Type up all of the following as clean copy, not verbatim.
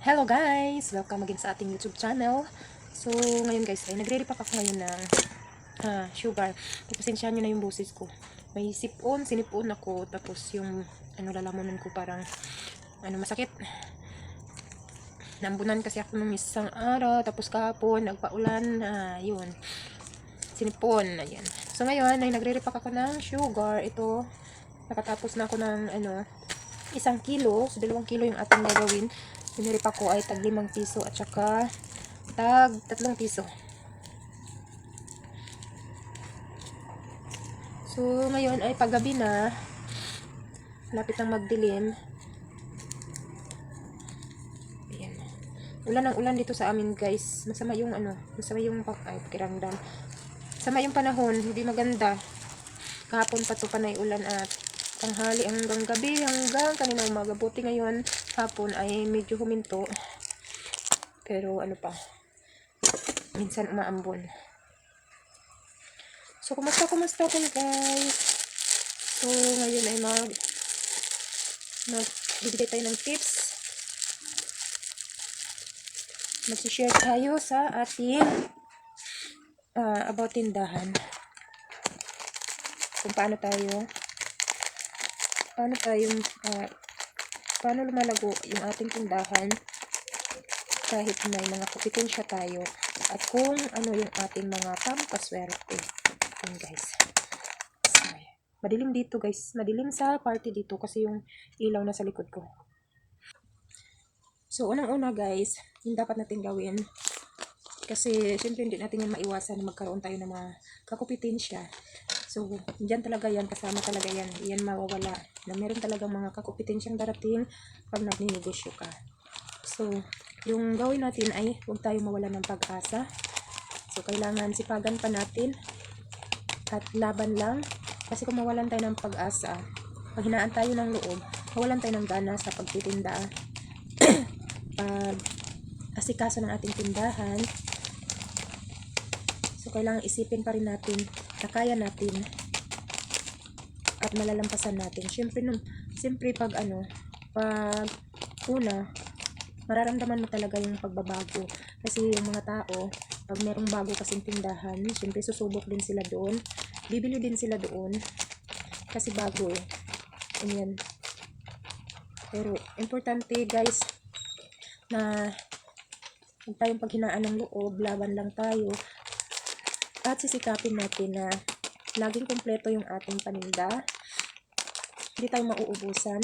Hello guys! Welcome again sa ating YouTube channel. So, ngayon guys, ay nagre-repack ako ngayon ng sugar. Pasensyahan nyo na yung boses ko. May sinipon ako. Tapos yung lalamunan ko parang masakit. Nambunan kasi ako ng isang araw. Tapos kahapon, nagpaulan. Yun. Sinipon. Ayan. So, ngayon ay nagre-repack ako ng sugar. Ito, nakatapos na ako ng 1 kilo. So, 2 kilo yung ating gagawin. Piniripa ko ay tag 5 piso at saka tag 3 piso. So, ngayon ay paggabi na. Lapit ng magdilim. Ayan. Ulan ng ulan dito sa amin, guys. Masama yung pakiramdam. Sama yung panahon, hindi maganda. Kahapon pa to panay ulan at tanghali hanggang gabi, hanggang kanina umaga. Buti ngayon, hapon ay medyo huminto. Pero minsan umaambon. So, kumusta ko guys? So, ngayon ay magbibigay tayo ng tips. Mag-share tayo sa ating about tindahan. Kung paano lumalago yung ating tindahan kahit may mga kompetensya tayo at kung ano yung ating mga pampaswerte. Ayan guys. Madilim dito guys. Madilim sa party dito kasi yung ilaw na sa likod ko. So, unang-una guys, yung dapat natin gawin kasi syempre hindi natin yung maiwasan na magkaroon tayo ng mga kakompetensya. So, dyan talaga yan, kasama talaga yan. Yan mawawala. Na meron talagang mga kakompetensyang darating pag nagninegosyo ka. So, yung gawin natin ay huwag tayo mawala ng pag-asa. So, kailangan sipagan pa natin at laban lang. Kasi kung mawalan tayo ng pag-asa, pag hinaan tayo ng loob, mawalan tayo ng gana sa pagtitinda. Pag asikaso ng ating tindahan, so kailangan isipin pa rin natin na kaya natin at malalampasan natin. Siyempre pag una, mararamdaman mo talaga yung pagbabago. Kasi yung mga tao, pag merong bago kasing tindahan, siyempre susubok din sila doon. Bibili din sila doon. Kasi bago eh. Ayan. Pero importante guys, na huwag tayong paghinaan ng loob, laban lang tayo. At sisikapin natin na laging kumpleto yung ating paninda. Hindi tayo mauubusan.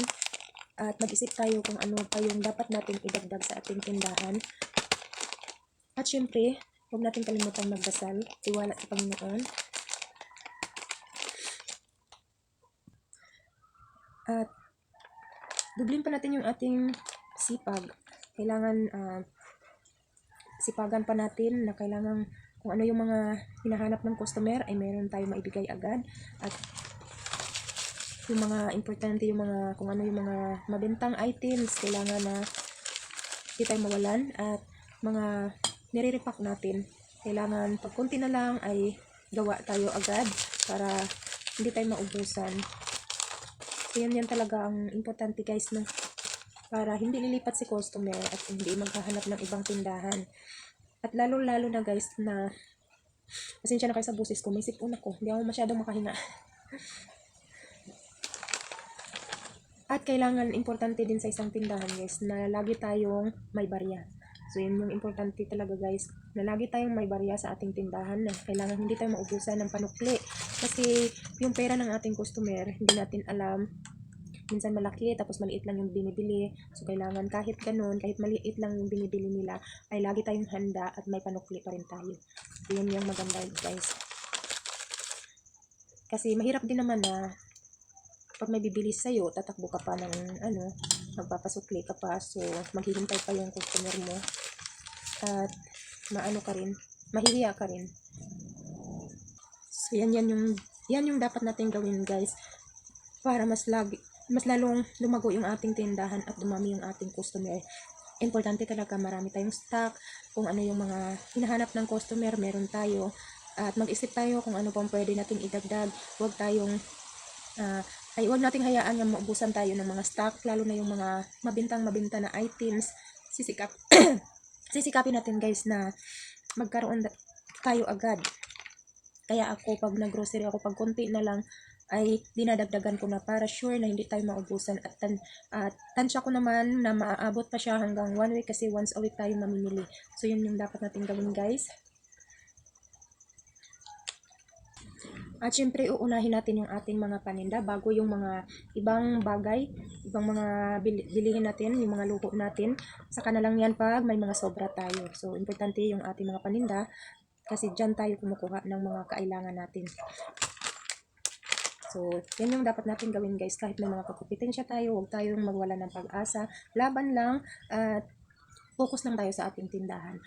At mag-isip tayo kung ano pa yung dapat natin idagdag sa ating tindahan. At syempre, huwag natin kalimutang magdasal. Tiwala sa Panginoon. At dublin pa natin yung ating sipag. Kailangan sipagan pa natin na kailangan kung ano yung mga hinahanap ng customer ay meron tayo maibigay agad. At yung mga importante, kung ano yung mga mabentang items, kailangan na hindi tayo mawalan. At mga nire-repack natin, kailangan pag konti na lang ay gawa tayo agad para hindi tayo maubusan. So yan talaga ang importante guys, no? Para hindi lilipat si customer at hindi maghahanap ng ibang tindahan. At lalo na guys na pasensya na kayo sa boses ko, may sipon ako, hindi ako masyadong makahinga. At kailangan importante din sa isang tindahan guys na lagi tayong may barya. So yun yung importante talaga guys, na lagi tayong may barya sa ating tindahan. Na kailangan hindi tayo maubusan ng panukli. Kasi yung pera ng ating customer, hindi natin alam. Minsan malaki, tapos maliit lang yung binibili. So kailangan kahit ganun, kahit maliit lang yung binibili nila, ay lagi tayong handa at may panukli pa rin tayo. So yun yung maganda guys. Kasi mahirap din naman na pag may bibili sa'yo, tatakbo ka pa ng magpapasukli ka pa. So, maghihintay pa yung customer mo. At, mahihiya ka rin. So, yan yung dapat natin gawin guys. Para mas lalong lumago yung ating tindahan at dumami yung ating customer. Importante talaga marami tayong stock. Kung ano yung mga hinahanap ng customer, meron tayo. At mag-isip tayo kung ano pang pwede nating idagdag. Huwag nating hayaan na maubusan tayo ng mga stock, lalo na yung mga mabintang na items. sisikap sisikapin natin guys na magkaroon tayo agad. Kaya ako pag naggrocery ako, pag konti na lang ay dinadagdagan ko na para sure na hindi tayo maubusan. At tansya ko naman na maaabot pa siya hanggang 1 week kasi once a week tayo mamimili. So yun yung dapat natin gawin guys. At syempre, uunahin natin yung ating mga paninda bago yung mga ibang bagay, ibang mga bilihin natin, yung mga luho natin. Saka na lang yan pag may mga sobra tayo. So, importante yung ating mga paninda kasi dyan tayo kumukuha ng mga kailangan natin. So, yan yung dapat natin gawin guys. Kahit may mga kakumpetensya tayo, huwag tayong magwala ng pag-asa. Laban lang at focus lang tayo sa ating tindahan.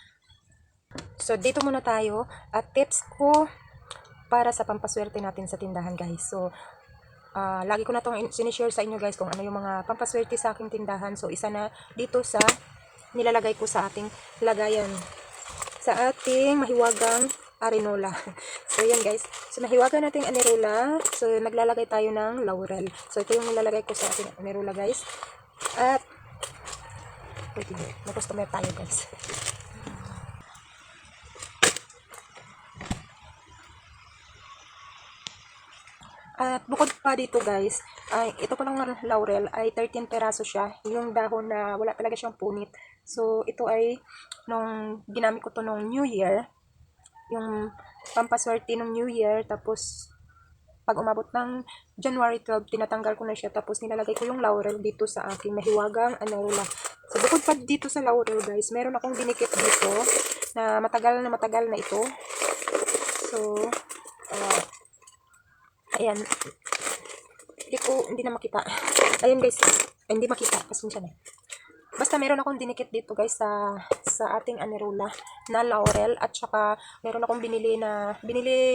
So, dito muna tayo. At tips ko para sa pampaswerte natin sa tindahan guys. So, lagi ko na itong sinishare sa inyo guys kung ano yung mga pampaswerte sa aking tindahan. So, isa na dito sa nilalagay ko sa ating lagayan. Sa ating mahiwagang arenola. So, yan guys. So, nahiwagan natin arenola. So, naglalagay tayo ng laurel. So, ito yung nilalagay ko sa ating arenola guys. At, wait, may customer tayo guys. At bukod pa dito guys, ay ito palang laurel ay 13 peraso siya. Yung dahon na wala talaga siyang punit. So ito ay nung ginamit ko to nung New Year, yung pampaswerte ng New Year, tapos pag umabot ng January 12, tinatanggal ko na siya, tapos nilalagay ko yung laurel dito sa aking mahiwagang arenola. So bukod pa dito sa laurel guys, meron akong dinikit dito na matagal na ito. So ayan, hindi na makita. Ayan guys, hindi makita, pasensya na. Basta meron akong dinikit dito guys sa ating anerola na laurel, at saka meron akong binili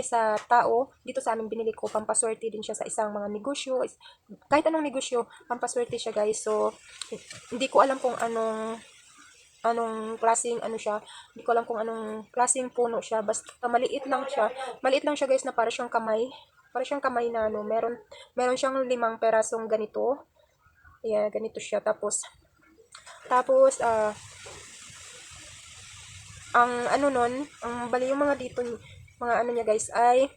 sa tao. Dito sa amin binili ko, pampaswerte din siya sa isang mga negosyo. Kahit anong negosyo, pampaswerte siya guys. So, hindi ko alam kung anong klaseng siya. Hindi ko alam kung anong klaseng puno siya. Basta maliit lang siya. Maliit lang siya guys na para siyang kamay. Para siyang kamay na meron siyang 5 perasong ganito. Ayan, ganito siya. Tapos ang bali yung mga dito, mga niya guys ay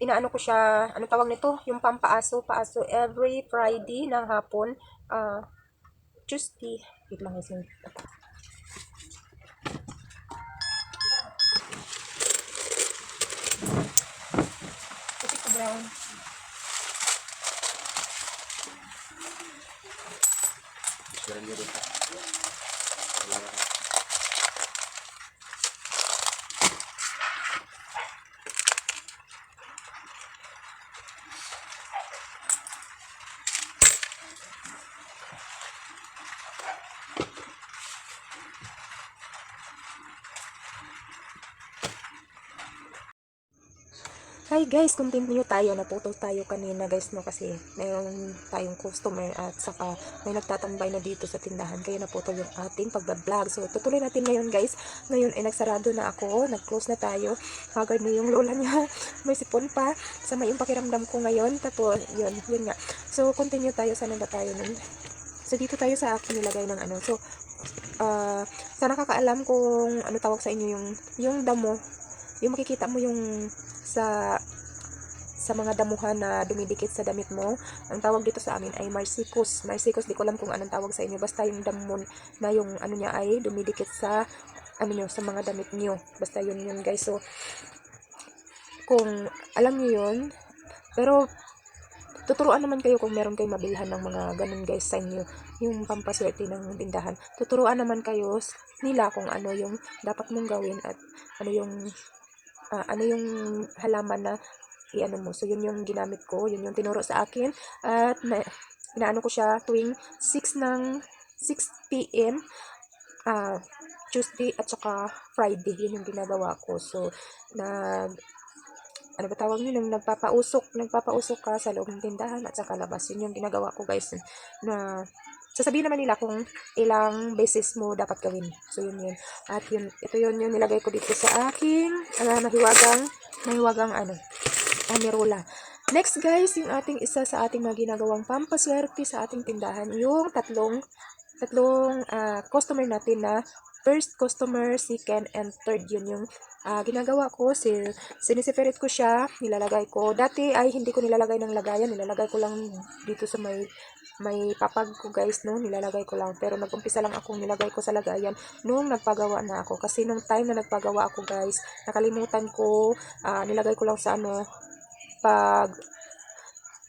inaano ko siya, ano tawag nito? Yung paaso every Friday ng hapon, Tuesday. Wait lang guys. Brown. Hi guys, continue tayo. Naputol tayo kanina guys, no, kasi mayroon tayong customer at saka may nagtatambay na dito sa tindahan, kaya naputol yung ating pagbablog. So tutuloy natin ngayon guys. Ngayon ay nagsarado na ako, nag-close na tayo. Haggard na yung lola niya, may sipon pa, sama yung pakiramdam ko ngayon. Tapos yun nga. So continue tayo, sana ba tayo nun. So dito tayo sa akin nilagay ng ano. So sana nakakaalam kung ano tawag sa inyo yung damo. Yung makikita mo yung sa mga damuhan na dumidikit sa damit mo. Ang tawag dito sa amin ay marsicus. Marsicus, di ko alam kung anong tawag sa inyo. Basta yung damon na yung ano niya ay dumidikit sa sa mga damit niyo. Basta yun guys. So kung alam niyo yun, pero tuturuan naman kayo kung meron kayong mabilhan ng mga ganun guys sa inyo, yung pampaswerte ng tindahan. Tuturuan naman kayo nila kung ano yung dapat mong gawin at ano yung halaman na iano mo. So yun yung ginamit ko, yun yung tinuro sa akin, at inaano ko siya tuwing 6 p.m. Tuesday at saka Friday. Yun yung ginagawa ko. So ano ba tawag nyo, nagpapausok ka sa loob ng tindahan at saka labas. Yun yung ginagawa ko guys, na sasabihin naman nila kung ilang beses mo dapat gawin. So yun. At ito yung nilagay ko dito sa aking mahiwagang anerola. Next guys, yung ating isa sa ating mga ginagawang pampaswerte sa ating tindahan, yung tatlong customer natin na first customer, second, and third. Yun yung ginagawa ko. Sinisiperate ko siya, nilalagay ko. Dati ay hindi ko nilalagay ng lagayan, nilalagay ko lang dito sa may papag ko guys, no, nilalagay ko lang. Pero nag-umpisa lang akong nilagay ko sa lagayan nung nagpagawa na ako. Kasi nung time na nagpagawa ako guys, nakalimutan ko, nilagay ko lang sa pag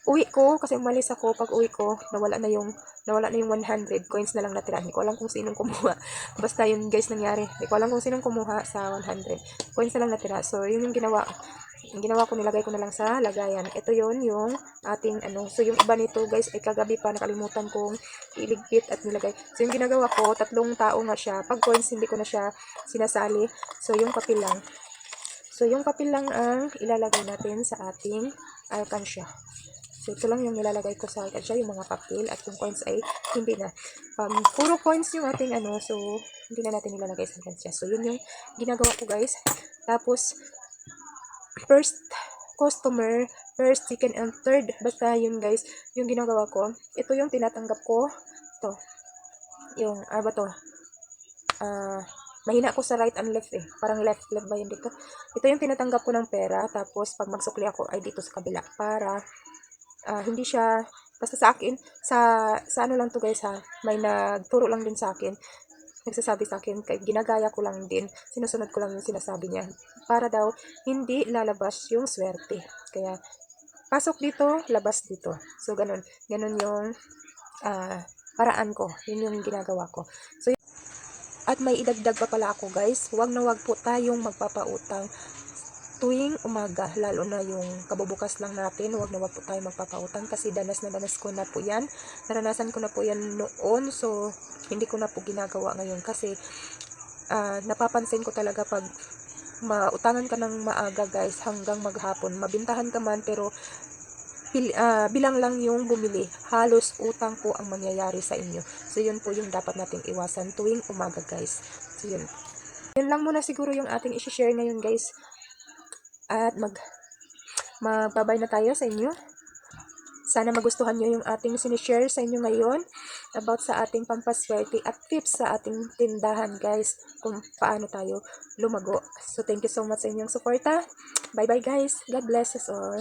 uwi ko, kasi umalis ako. Pag uwi ko, nawala na yung 100 coins na lang natira. Hindi ko alam kung sinong kumuha. Basta yun guys nangyari. Hindi ko alam kung sinong kumuha sa 100 coins na lang natira. So yun yung ginawa. Yung ginawa ko, nilagay ko na lang sa lagayan. Ito yun yung ating So yung iba nito guys ay kagabi pa nakalimutan kong iligpit at nilagay. So yung ginagawa ko, 3 tao nga siya. Pag coins hindi ko na siya sinasali. So yung papel lang. So yung papel lang ang ilalagay natin sa ating alkansya. So, ito lang yung nilalagay ko sa alkansya, yung mga papel, at yung coins ay hindi na. Puro coins yung ating so, hindi na natin nilalagay sa alkansya. So, yun yung ginagawa ko guys. Tapos, first customer, first, second, and third. Basta yun guys, yung ginagawa ko. Ito yung tinatanggap ko. Ito. Yung, ba to? Mahina ko sa right and left eh. Parang left ba yun dito? Ito yung tinatanggap ko ng pera. Tapos, pag magsukli ako, ay dito sa kabila. Para, hindi siya, basta sa akin, sa ano lang to guys ha, may nagturo lang din sa akin, nagsasabi sa akin, ginagaya ko lang din, sinusunod ko lang yung sinasabi niya, para daw, hindi lalabas yung swerte. Kaya, pasok dito, labas dito. So, ganun yung, paraan ko, yun yung ginagawa ko. So, at may idagdag pa pala ako guys, wag na wag po tayong magpapautang tuwing umaga, lalo na yung kabubukas lang natin. Huwag na wag po tayo magpapautang kasi danas na danas ko na po yan. Naranasan ko na po yan noon, so hindi ko na po ginagawa ngayon kasi napapansin ko talaga pag mautangan ka ng maaga guys hanggang maghapon, mabintahan ka man pero bilang lang yung bumili, halos utang po ang mangyayari sa inyo. So yun po yung dapat nating iwasan tuwing umaga guys. So yun lang muna siguro yung ating i-share ngayon guys. At magbabay na tayo sa inyo. Sana magustuhan nyo yung ating sinishare sa inyo ngayon about sa ating pampaswerte at tips sa ating tindahan guys, kung paano tayo lumago. So thank you so much sa inyong suporta. Bye bye guys. God bless us all.